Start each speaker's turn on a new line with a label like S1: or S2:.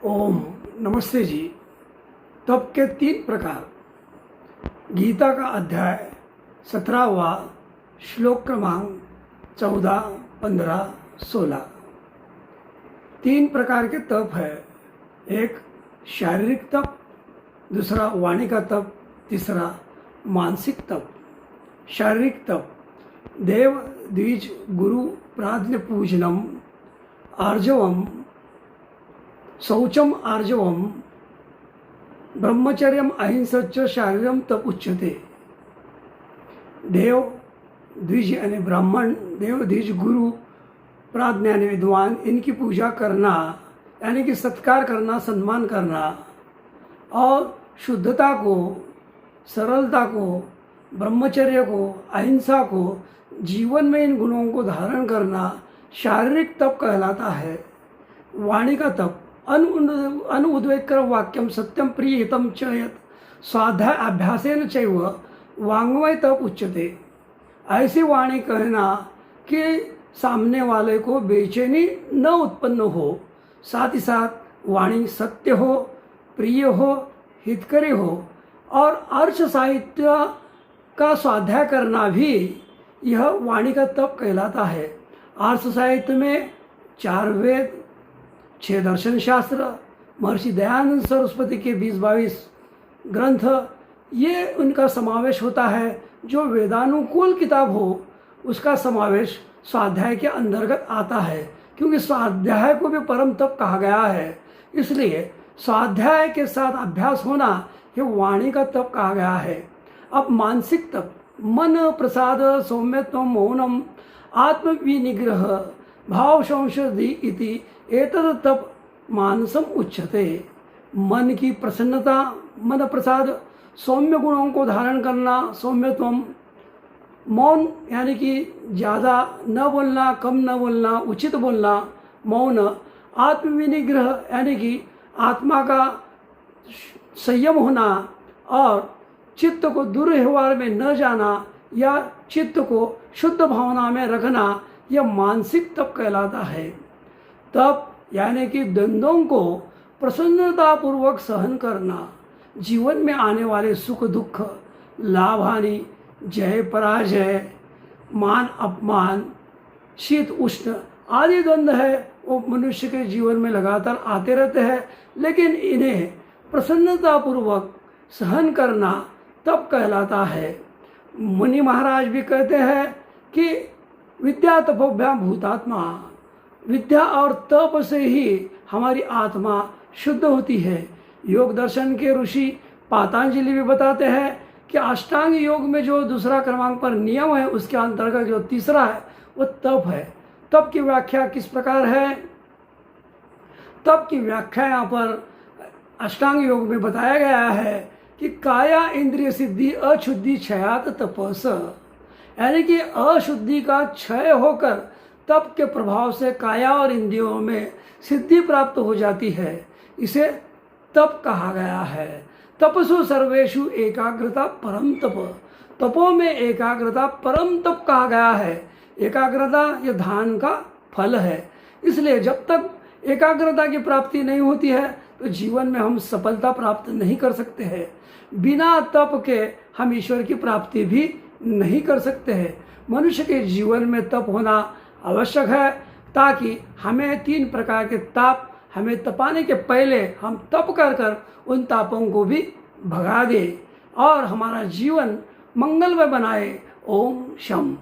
S1: ओम नमस्ते जी। तप के 3 प्रकार। गीता का अध्याय 17वां, श्लोक क्रमांक 14, 15, 16। 3 प्रकार के तप है। एक शारीरिक तप, दूसरा वाणी का तप, तीसरा मानसिक तप। शारीरिक तप देव द्विज गुरु प्राज्ञ पूजनम आर्जवम शौचम आर्जवम ब्रह्मचर्यम अहिंसच शारीरम तप उच्यते। देव द्विज यानी ब्राह्मण, देव द्विज गुरु प्राज्ञ यानी विद्वान, इनकी पूजा करना यानी कि सत्कार करना, सम्मान करना और शुद्धता को, सरलता को, ब्रह्मचर्य को, अहिंसा को जीवन में इन गुणों को धारण करना शारीरिक तप कहलाता है। वाणी का तप अनुद्वेकर वाक्यम सत्यम प्रिय हितम च यत् स्वाध्याय अभ्यासेन चैव वाङ्मय तप उच्यते। ऐसी वाणी कहना कि सामने वाले को बेचैनी न उत्पन्न हो, साथ ही साथ वाणी सत्य हो, प्रिय हो, हितकरी हो और अर्थ साहित्य का स्वाध्याय करना भी यह वाणी का तप कहलाता है। अर्थ साहित्य में 4 वेद, 6 दर्शन शास्त्र, महर्षि दयानंद सरस्वती के 20-22 ग्रंथ, ये उनका समावेश होता है। जो वेदानुकूल किताब हो उसका समावेश स्वाध्याय के अंतर्गत आता है, क्योंकि स्वाध्याय को भी परम तप कहा गया है। इसलिए स्वाध्याय के साथ अभ्यास होना ये वाणी का तप कहा गया है। अब मानसिक तप, मन प्रसाद सौम्यत्व मौनम आत्मविनिग्रह भाव संशोधि इति एतद तप मानसम उच्यते। मन की प्रसन्नता, मन प्रसाद, सौम्य गुणों को धारण करना, सौम्यत्वम, मौन यानी कि ज़्यादा न बोलना, कम न बोलना, उचित बोलना, मौन, आत्मविनिग्रह यानी कि आत्मा का संयम होना और चित्त को दुर्व्यवहार में न जाना या चित्त को शुद्ध भावना में रखना, यह मानसिक तप कहलाता है। तप यानी कि द्वंद्वों को प्रसन्नतापूर्वक सहन करना, जीवन में आने वाले सुख दुख, लाभ हानि, जय पराजय, मान अपमान, शीत उष्ण आदि द्वंद्व है वो मनुष्य के जीवन में लगातार आते रहते हैं, लेकिन इन्हें प्रसन्नतापूर्वक सहन करना तप कहलाता है। मुनि महाराज भी कहते हैं कि विद्या तपोभ्याम भूतात्मा, विद्या और तप से ही हमारी आत्मा शुद्ध होती है। योग दर्शन के ऋषि पातंजलि भी बताते हैं कि अष्टांग योग में जो दूसरा क्रमांक पर नियम है उसके अंतर्गत जो तीसरा है वो तप है। तप की व्याख्या किस प्रकार है? तप की व्याख्या यहाँ पर अष्टांग योग में बताया गया है कि काया इंद्रिय सिद्धि अशुद्धि क्षयात तपस, यानी कि अशुद्धि का क्षय होकर तप के प्रभाव से काया और इंद्रियों में सिद्धि प्राप्त हो जाती है। इसे तप कहा गया है। तपसु सर्वेषु एकाग्रता परम तप, तपों में एकाग्रता परम तप कहा गया है। एकाग्रता यह ध्यान का फल है। इसलिए जब तक एकाग्रता की प्राप्ति नहीं होती है तो जीवन में हम सफलता प्राप्त नहीं कर सकते हैं। बिना तप के हम ईश्वर की प्राप्ति भी नहीं कर सकते हैं। मनुष्य के जीवन में तप होना आवश्यक है, ताकि हमें 3 प्रकार के ताप, हमें तपाने के पहले हम तप कर कर उन तापों को भी भगा दें और हमारा जीवन मंगलमय बनाए। ओम शम।